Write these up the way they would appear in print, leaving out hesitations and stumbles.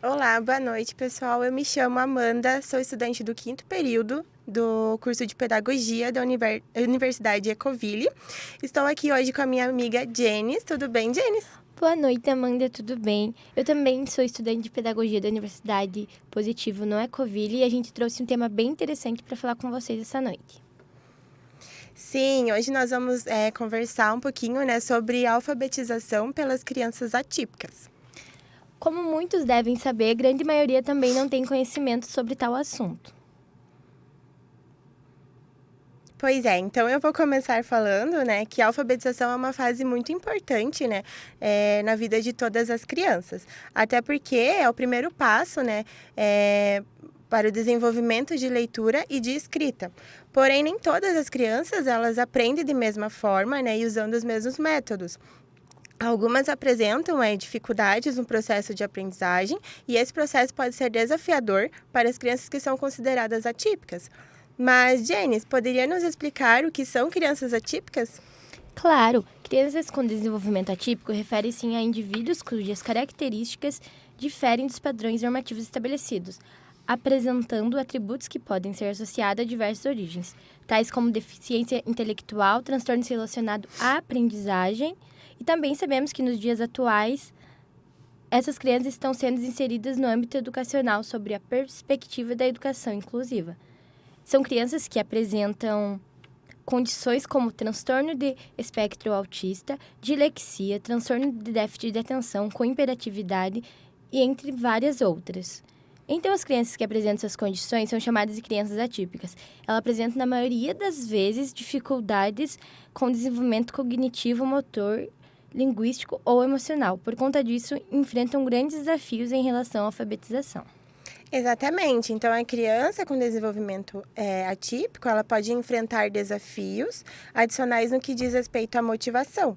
Olá, boa noite, pessoal. Eu me chamo Amanda, sou estudante do 5º período do curso de Pedagogia da Universidade Ecoville. Estou aqui hoje com a minha amiga Jenis. Tudo bem, Jenis? Boa noite, Amanda, tudo bem? Eu também sou estudante de Pedagogia da Universidade Positivo no Ecoville e a gente trouxe um tema bem interessante para falar com vocês essa noite. Sim, hoje nós vamos conversar um pouquinho, sobre alfabetização pelas crianças atípicas. Como muitos devem saber, a grande maioria também não tem conhecimento sobre tal assunto. Pois é, então eu vou começar falando, que a alfabetização é uma fase muito importante, na vida de todas as crianças. Até porque é o primeiro passo, para o desenvolvimento de leitura e de escrita. Porém, nem todas as crianças, elas aprendem da mesma forma, e usando os mesmos métodos. Algumas apresentam dificuldades no processo de aprendizagem e esse processo pode ser desafiador para as crianças que são consideradas atípicas. Mas, Jenis, poderia nos explicar o que são crianças atípicas? Claro, crianças com desenvolvimento atípico referem-se a indivíduos cujas características diferem dos padrões normativos estabelecidos, apresentando atributos que podem ser associados a diversas origens, tais como deficiência intelectual, transtornos relacionados à aprendizagem. E também sabemos que nos dias atuais, essas crianças estão sendo inseridas no âmbito educacional sobre a perspectiva da educação inclusiva. São crianças que apresentam condições como transtorno de espectro autista, dilexia, transtorno de déficit de atenção com hiperatividade e entre várias outras. Então, as crianças que apresentam essas condições são chamadas de crianças atípicas. Elas apresentam, na maioria das vezes, dificuldades com desenvolvimento cognitivo, motor, linguístico ou emocional. Por conta disso, enfrentam grandes desafios em relação à alfabetização. Exatamente. Então, a criança com desenvolvimento atípico, ela pode enfrentar desafios adicionais no que diz respeito à motivação.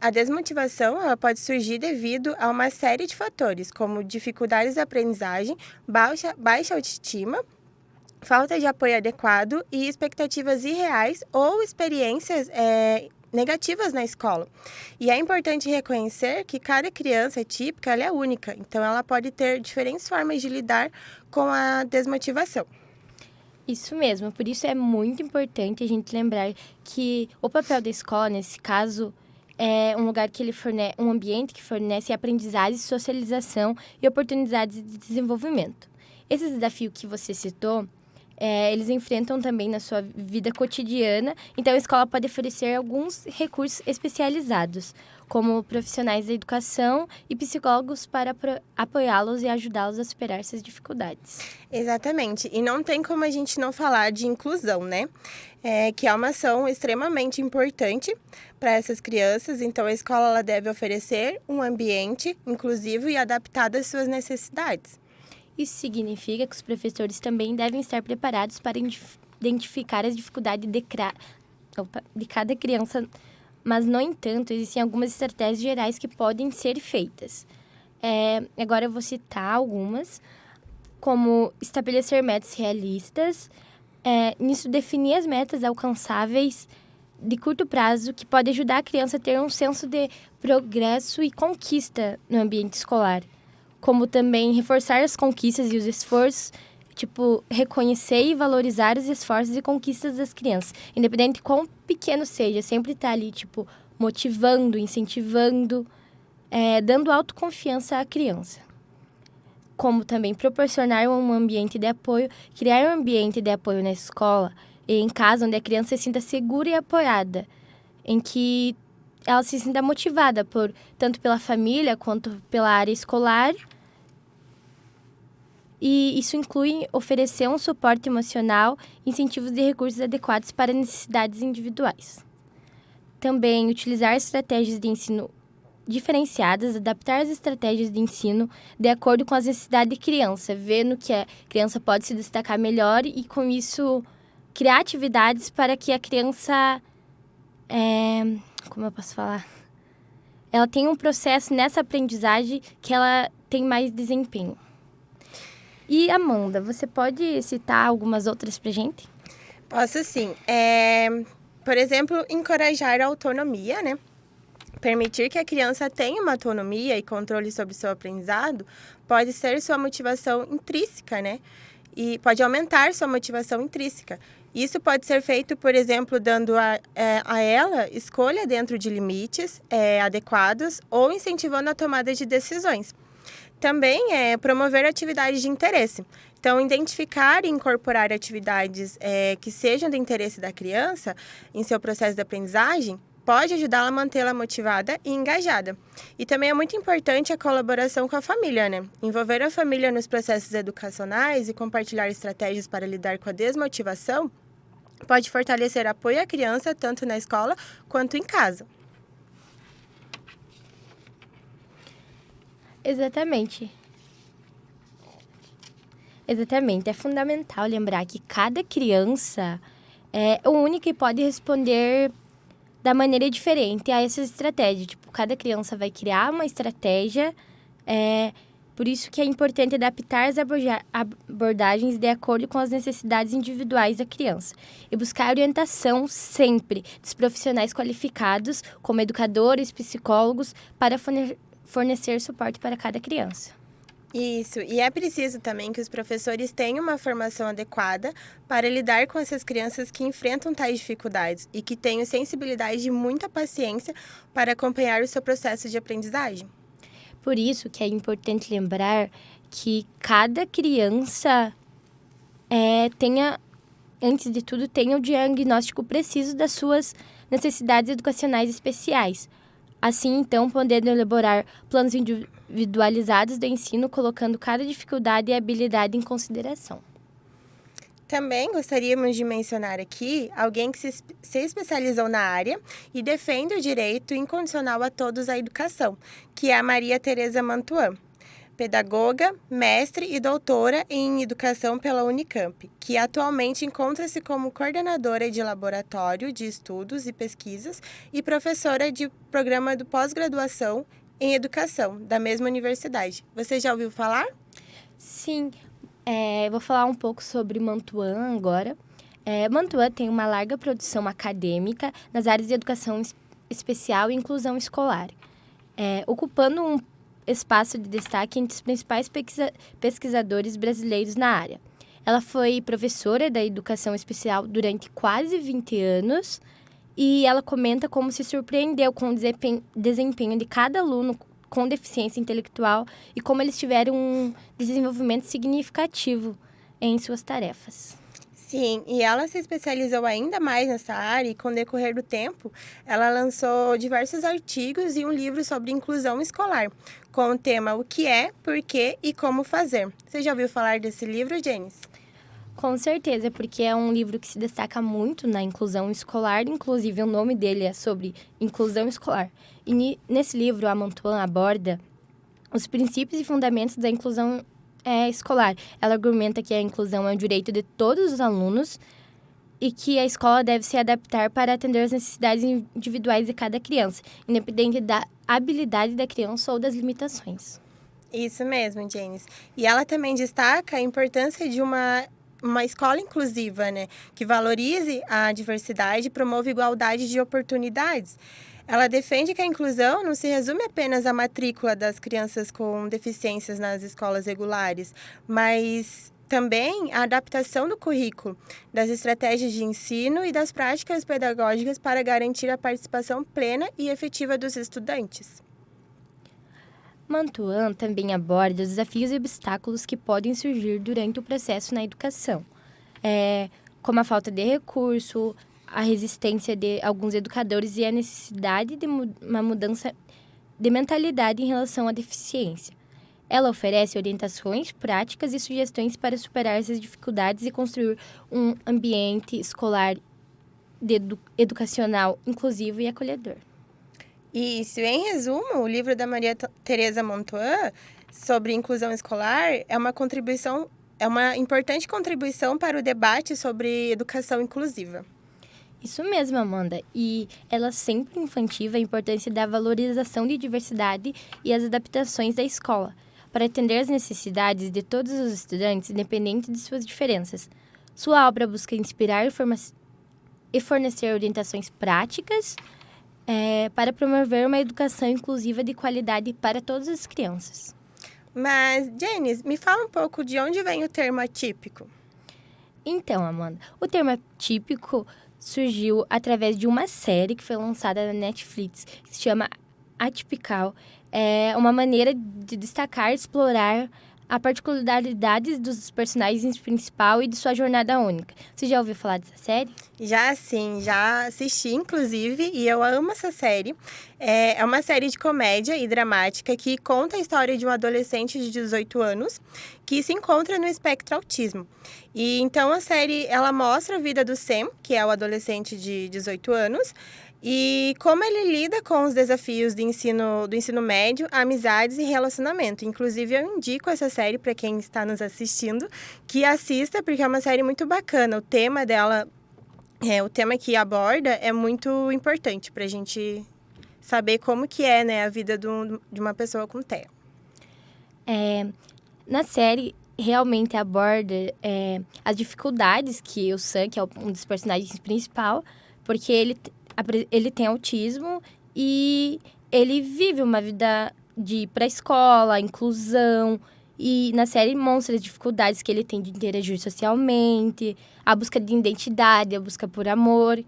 A desmotivação ela pode surgir devido a uma série de fatores, como dificuldades de aprendizagem, baixa autoestima, falta de apoio adequado e expectativas irreais ou experiências negativas na escola. E é importante reconhecer que cada criança atípica ela é única, então ela pode ter diferentes formas de lidar com a desmotivação. Isso mesmo, por isso é muito importante a gente lembrar que o papel da escola, nesse caso, é um lugar que ele fornece, um ambiente que fornece aprendizagem, socialização e oportunidades de desenvolvimento. Esse desafio que você citou, eles enfrentam também na sua vida cotidiana, então a escola pode oferecer alguns recursos especializados, como profissionais da educação e psicólogos para apoiá-los e ajudá-los a superar essas dificuldades. Exatamente, e não tem como a gente não falar de inclusão, que é uma ação extremamente importante para essas crianças, então a escola ela deve oferecer um ambiente inclusivo e adaptado às suas necessidades. Isso significa que os professores também devem estar preparados para identificar as dificuldades de cada criança, mas, no entanto, existem algumas estratégias gerais que podem ser feitas. Agora eu vou citar algumas, como estabelecer metas realistas, nisso definir as metas alcançáveis de curto prazo, que pode ajudar a criança a ter um senso de progresso e conquista no ambiente escolar. Como também reforçar as conquistas e os esforços, reconhecer e valorizar os esforços e conquistas das crianças, independente de quão pequeno seja, sempre estar ali, motivando, incentivando, dando autoconfiança à criança. Como também proporcionar um ambiente de apoio, criar um ambiente de apoio na escola e em casa onde a criança se sinta segura e apoiada, em que ela se sinta motivada tanto pela família quanto pela área escolar. E isso inclui oferecer um suporte emocional, incentivos e recursos adequados para necessidades individuais. Também utilizar estratégias de ensino diferenciadas, adaptar as estratégias de ensino de acordo com as necessidades da criança, vendo que a criança pode se destacar melhor e, com isso, criar atividades para que a criança, como eu posso falar? Ela tenha um processo nessa aprendizagem que ela tem mais desempenho. E, Amanda, você pode citar algumas outras pra gente? Posso sim. Por exemplo, encorajar a autonomia, Permitir que a criança tenha uma autonomia e controle sobre seu aprendizado pode ser sua motivação intrínseca, né? E pode aumentar sua motivação intrínseca. Isso pode ser feito, por exemplo, dando a ela escolha dentro de limites adequados ou incentivando a tomada de decisões. Também é promover atividades de interesse. Então, identificar e incorporar atividades que sejam do interesse da criança em seu processo de aprendizagem pode ajudá-la a mantê-la motivada e engajada. E também é muito importante a colaboração com a família, né? Envolver a família nos processos educacionais e compartilhar estratégias para lidar com a desmotivação pode fortalecer o apoio à criança tanto na escola quanto em casa. Exatamente. É fundamental lembrar que cada criança é única e pode responder da maneira diferente a essa estratégia. Tipo, cada criança vai criar uma estratégia, por isso que é importante adaptar as abordagens de acordo com as necessidades individuais da criança. E buscar orientação sempre dos profissionais qualificados, como educadores, psicólogos, para fornecer suporte para cada criança. Isso, e é preciso também que os professores tenham uma formação adequada para lidar com essas crianças que enfrentam tais dificuldades e que tenham sensibilidade e muita paciência para acompanhar o seu processo de aprendizagem. Por isso que é importante lembrar que cada criança antes de tudo, tenha o diagnóstico preciso das suas necessidades educacionais especiais. Assim, então, podendo elaborar planos individualizados do ensino, colocando cada dificuldade e habilidade em consideração. Também gostaríamos de mencionar aqui alguém que se especializou na área e defende o direito incondicional a todos à educação, que é a Maria Tereza Mantuan, pedagoga, mestre e doutora em educação pela Unicamp, que atualmente encontra-se como coordenadora de laboratório de estudos e pesquisas e professora de programa de pós-graduação em educação da mesma universidade. Você já ouviu falar? Sim, vou falar um pouco sobre Mantuan agora. Mantuan tem uma larga produção acadêmica nas áreas de educação especial e inclusão escolar, ocupando um espaço de destaque entre os principais pesquisadores brasileiros na área. Ela foi professora da educação especial durante quase 20 anos e ela comenta como se surpreendeu com o desempenho de cada aluno com deficiência intelectual e como eles tiveram um desenvolvimento significativo em suas tarefas. Sim, e ela se especializou ainda mais nessa área e, com o decorrer do tempo, ela lançou diversos artigos e um livro sobre inclusão escolar, com o tema O que é, por quê e como fazer. Você já ouviu falar desse livro, Jenis? Com certeza, porque é um livro que se destaca muito na inclusão escolar, inclusive o nome dele é sobre inclusão escolar. E nesse livro, a Mantuan aborda os princípios e fundamentos da inclusão escolar. Ela argumenta que a inclusão é um direito de todos os alunos e que a escola deve se adaptar para atender as necessidades individuais de cada criança, independente da habilidade da criança ou das limitações. Isso mesmo, Jenis. E ela também destaca a importância de uma escola inclusiva, né? Que valorize a diversidade e promova igualdade de oportunidades. Ela defende que a inclusão não se resume apenas à matrícula das crianças com deficiências nas escolas regulares, mas também a adaptação do currículo, das estratégias de ensino e das práticas pedagógicas para garantir a participação plena e efetiva dos estudantes. Mantuan também aborda os desafios e obstáculos que podem surgir durante o processo na educação, como a falta de recurso, a resistência de alguns educadores e a necessidade de uma mudança de mentalidade em relação à deficiência. Ela oferece orientações, práticas e sugestões para superar essas dificuldades e construir um ambiente escolar educacional inclusivo e acolhedor. Isso, em resumo, o livro da Maria Tereza Mantuan sobre inclusão escolar é uma importante contribuição para o debate sobre educação inclusiva. Isso mesmo, Amanda. E ela sempre incentiva a importância da valorização de diversidade e as adaptações da escola, para atender às necessidades de todos os estudantes, independente de suas diferenças. Sua obra busca inspirar e fornecer orientações práticas para promover uma educação inclusiva de qualidade para todas as crianças. Mas, Janice, me fala um pouco de onde vem o termo atípico. Então, Amanda, o termo atípico surgiu através de uma série que foi lançada na Netflix, que se chama Atypical. É uma maneira de destacar e explorar a particularidades dos personagens principal e de sua jornada única. Você já ouviu falar dessa série? Já sim, já assisti, inclusive, e eu amo essa série. É uma série de comédia e dramática que conta a história de um adolescente de 18 anos que se encontra no espectro autismo. E então a série, ela mostra a vida do Sam, que é o adolescente de 18 anos, e como ele lida com os desafios do ensino médio, amizades e relacionamento. Inclusive, eu indico essa série para quem está nos assistindo, que assista, porque é uma série muito bacana. O tema dela, o tema que aborda é muito importante para a gente saber como que é, né, a vida de uma pessoa com TEA. Na série, realmente aborda as dificuldades que o Sam, que é um dos personagens principais, porque ele tem autismo e ele vive uma vida de ir para a escola, inclusão. E na série mostra as dificuldades que ele tem de interagir socialmente, a busca de identidade, a busca por amor.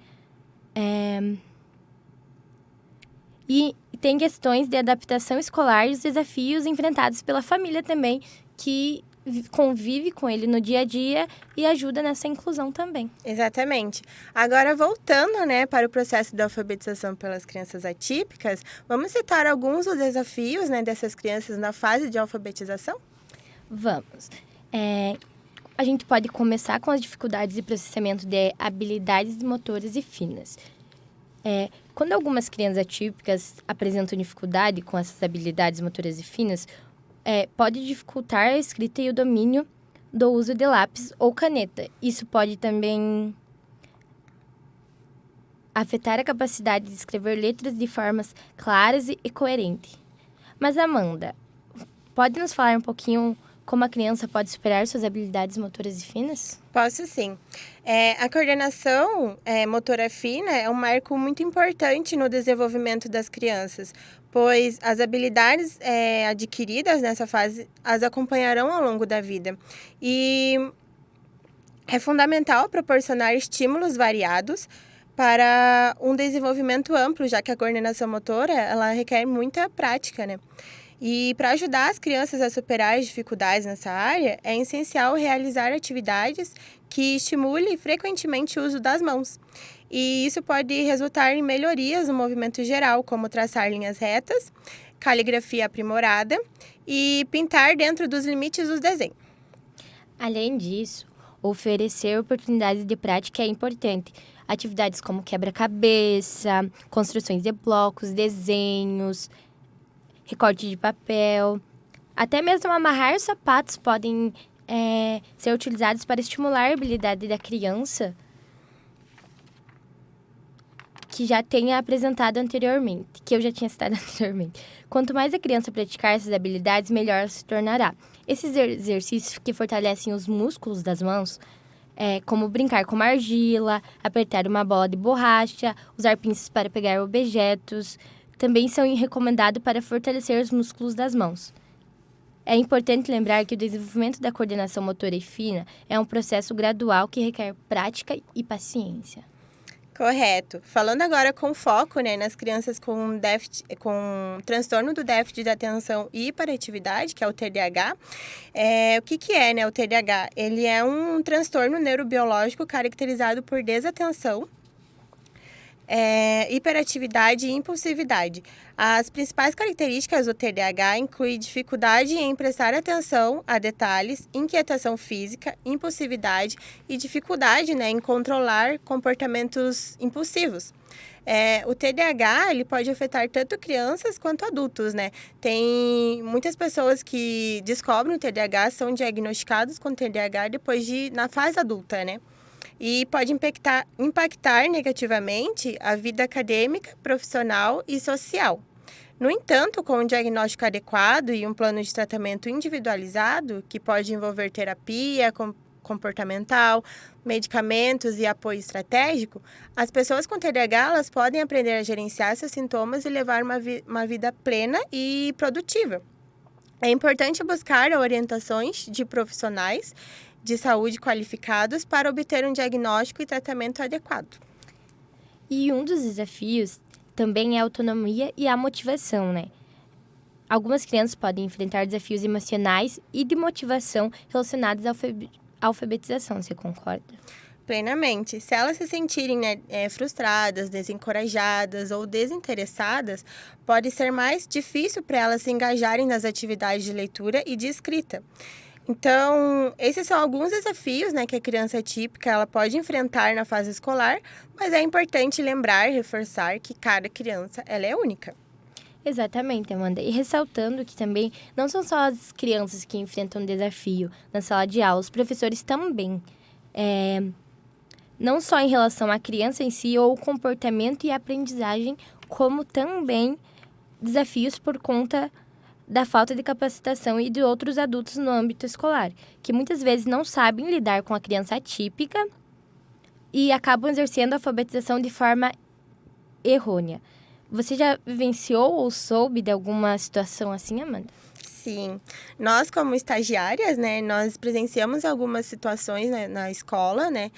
E tem questões de adaptação escolar e os desafios enfrentados pela família também, que convive com ele no dia a dia e ajuda nessa inclusão também. Exatamente. Agora, voltando, né, para o processo de alfabetização pelas crianças atípicas, vamos citar alguns dos desafios, né, dessas crianças na fase de alfabetização? Vamos. A gente pode começar com as dificuldades de processamento de habilidades motoras e finas. Quando algumas crianças atípicas apresentam dificuldade com essas habilidades motoras e finas, pode dificultar a escrita e o domínio do uso de lápis ou caneta. Isso pode também afetar a capacidade de escrever letras de formas claras e coerentes. Mas, Amanda, pode nos falar um pouquinho como a criança pode superar suas habilidades motoras e finas? Posso sim. A coordenação motora fina é um marco muito importante no desenvolvimento das crianças, pois as habilidades adquiridas nessa fase as acompanharão ao longo da vida. E é fundamental proporcionar estímulos variados para um desenvolvimento amplo, já que a coordenação motora ela requer muita prática, né? E para ajudar as crianças a superar as dificuldades nessa área, é essencial realizar atividades que estimulem frequentemente o uso das mãos. E isso pode resultar em melhorias no movimento geral, como traçar linhas retas, caligrafia aprimorada e pintar dentro dos limites dos desenhos. Além disso, oferecer oportunidades de prática é importante. Atividades como quebra-cabeça, construções de blocos, desenhos, recorte de papel, até mesmo amarrar sapatos podem ser utilizados para estimular a habilidade da criança que já tenha apresentado anteriormente, que eu já tinha citado anteriormente. Quanto mais a criança praticar essas habilidades, melhor ela se tornará. Esses exercícios que fortalecem os músculos das mãos, como brincar com uma argila, apertar uma bola de borracha, usar pinças para pegar objetos, também são recomendados para fortalecer os músculos das mãos. É importante lembrar que o desenvolvimento da coordenação motora e fina é um processo gradual que requer prática e paciência. Correto. Falando agora com foco, né, nas crianças com transtorno do déficit de atenção e hiperatividade, que é o TDAH. O que é, né, o TDAH? Ele é um transtorno neurobiológico caracterizado por desatenção, hiperatividade e impulsividade. As principais características do TDAH incluem dificuldade em prestar atenção a detalhes, inquietação física, impulsividade e dificuldade, né, em controlar comportamentos impulsivos. O TDAH ele pode afetar tanto crianças quanto adultos, né? Tem muitas pessoas que descobrem o TDAH, são diagnosticados com TDAH na fase adulta, né? E pode impactar negativamente a vida acadêmica, profissional e social. No entanto, com um diagnóstico adequado e um plano de tratamento individualizado, que pode envolver terapia, comportamental, medicamentos e apoio estratégico, as pessoas com TDAH elas podem aprender a gerenciar seus sintomas e levar uma vida plena e produtiva. É importante buscar orientações de profissionais de saúde qualificados para obter um diagnóstico e tratamento adequado. E um dos desafios também é a autonomia e a motivação, né? Algumas crianças podem enfrentar desafios emocionais e de motivação relacionados à alfabetização, você concorda? Plenamente. Se elas se sentirem frustradas, desencorajadas ou desinteressadas, pode ser mais difícil para elas se engajarem nas atividades de leitura e de escrita. Então, esses são alguns desafios, né, que a criança atípica ela pode enfrentar na fase escolar, mas é importante lembrar e reforçar que cada criança ela é única. Exatamente, Amanda. E ressaltando que também não são só as crianças que enfrentam desafio na sala de aula, os professores também. Não só em relação à criança em si, ou o comportamento e a aprendizagem, como também desafios por conta da falta de capacitação e de outros adultos no âmbito escolar, que muitas vezes não sabem lidar com a criança atípica e acabam exercendo a alfabetização de forma errônea. Você já vivenciou ou soube de alguma situação assim, Amanda? Sim. Nós, como estagiárias, né, nós presenciamos algumas situações, né, na escola, né,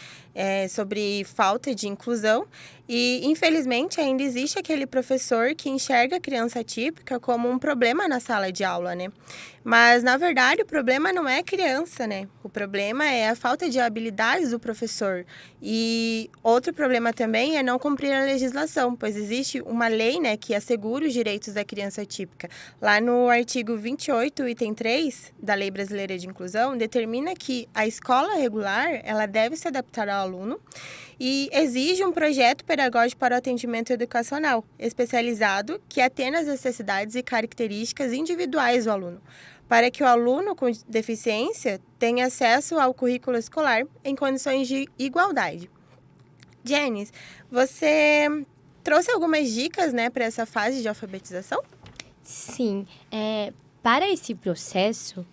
sobre falta de inclusão e, infelizmente, ainda existe aquele professor que enxerga a criança atípica como um problema na sala de aula, né? Mas, na verdade, o problema não é a criança, né? O problema é a falta de habilidades do professor. E outro problema também é não cumprir a legislação, pois existe uma lei, né, que assegura os direitos da criança atípica. Lá no artigo 28, item 3 da Lei Brasileira de Inclusão, determina que a escola regular ela deve se adaptar ao aluno e exige um projeto pedagógico para o atendimento educacional, especializado que atenda às necessidades e características individuais do aluno, para que o aluno com deficiência tenha acesso ao currículo escolar em condições de igualdade. Janice, você trouxe algumas dicas, né, para essa fase de alfabetização? Sim. Para esse processo,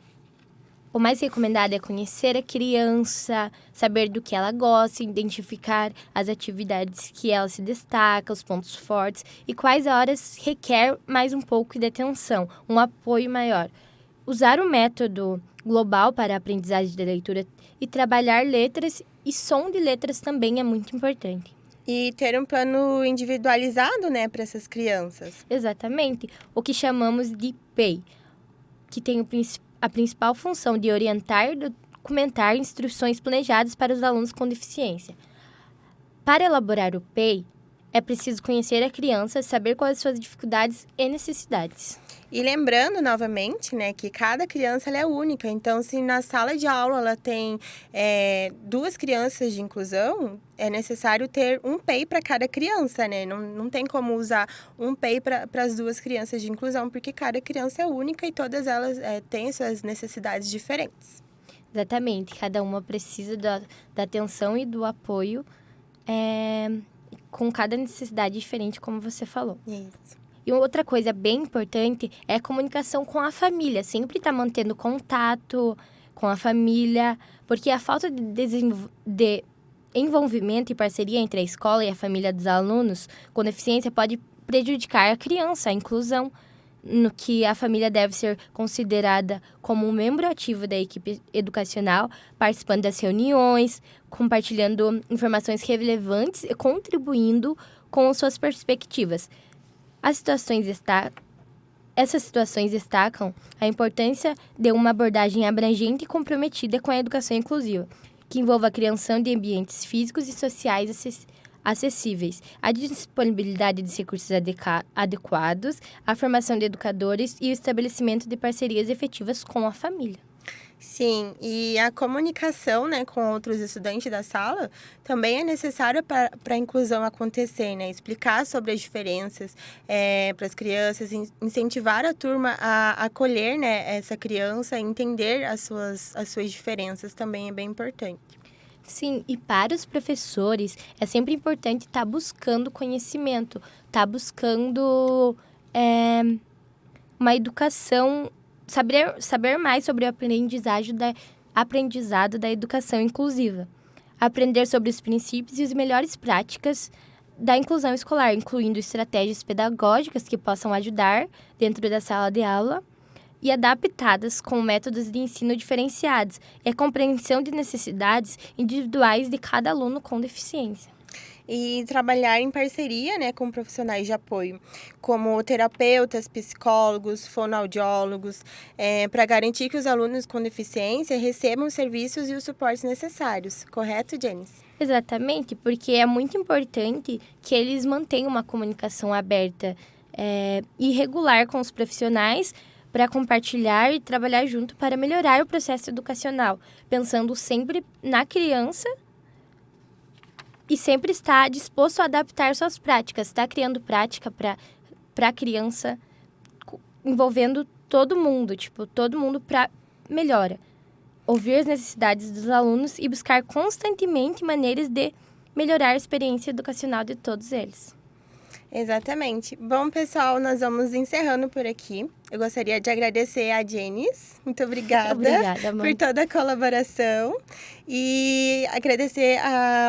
o mais recomendado é conhecer a criança, saber do que ela gosta, identificar as atividades que ela se destaca, os pontos fortes e quais horas requer mais um pouco de atenção, um apoio maior. Usar o método global para a aprendizagem de leitura e trabalhar letras e som de letras também é muito importante. E ter um plano individualizado, né, para essas crianças. Exatamente. O que chamamos de PEI, que tem a principal função de orientar e documentar instruções planejadas para os alunos com deficiência. Para elaborar o PEI, é preciso conhecer a criança, saber quais as suas dificuldades e necessidades. E lembrando novamente, né, que cada criança ela é única. Então, se na sala de aula ela tem 2 crianças de inclusão, é necessário ter um PEI para cada criança, né? Não tem como usar um PEI para as 2 crianças de inclusão, porque cada criança é única e todas elas têm suas necessidades diferentes. Exatamente. Cada uma precisa da atenção e do apoio com cada necessidade diferente, como você falou. Isso. E outra coisa bem importante é a comunicação com a família. Sempre estar mantendo contato com a família, porque a falta de envolvimento e parceria entre a escola e a família dos alunos com deficiência pode prejudicar a criança, a inclusão, no que a família deve ser considerada como um membro ativo da equipe educacional, participando das reuniões, compartilhando informações relevantes e contribuindo com suas perspectivas. Essas situações destacam a importância de uma abordagem abrangente e comprometida com a educação inclusiva, que envolva a criação de ambientes físicos e sociais acessíveis, a disponibilidade de recursos adequados, a formação de educadores e o estabelecimento de parcerias efetivas com a família. Sim, e a comunicação, né, com outros estudantes da sala também é necessária para a inclusão acontecer, né? Explicar sobre as diferenças para as crianças, incentivar a turma a acolher, né, essa criança, entender as suas diferenças também é bem importante. Sim, e para os professores é sempre importante estar buscando conhecimento, estar buscando uma educação, saber mais sobre a aprendizagem aprendizado da educação inclusiva. Aprender sobre os princípios e as melhores práticas da inclusão escolar, incluindo estratégias pedagógicas que possam ajudar dentro da sala de aula e adaptadas com métodos de ensino diferenciados e a compreensão de necessidades individuais de cada aluno com deficiência. E trabalhar em parceria, né, com profissionais de apoio, como terapeutas, psicólogos, fonoaudiólogos, para garantir que os alunos com deficiência recebam os serviços e os suportes necessários. Correto, Janice? Exatamente, porque é muito importante que eles mantenham uma comunicação aberta e regular com os profissionais para compartilhar e trabalhar junto para melhorar o processo educacional, pensando sempre na criança e sempre estar disposto a adaptar suas práticas, estar criando prática para a criança, envolvendo todo mundo para melhora. Ouvir as necessidades dos alunos e buscar constantemente maneiras de melhorar a experiência educacional de todos eles. Exatamente. Bom, pessoal, nós vamos encerrando por aqui. Eu gostaria de agradecer a Janice. Muito obrigada, Obrigada, mãe, por toda a colaboração. E agradecer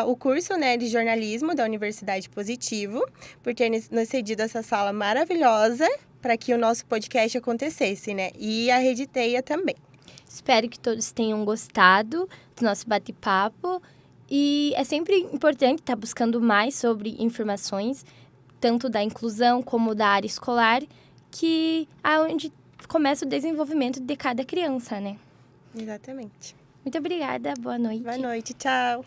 o curso, né, de jornalismo da Universidade Positivo, por ter nos cedido essa sala maravilhosa para que o nosso podcast acontecesse, né? E a Rede Teia também. Espero que todos tenham gostado do nosso bate-papo. E é sempre importante estar buscando mais sobre informações, tanto da inclusão como da área escolar, que é onde começa o desenvolvimento de cada criança, né? Exatamente. Muito obrigada, boa noite. Boa noite, tchau.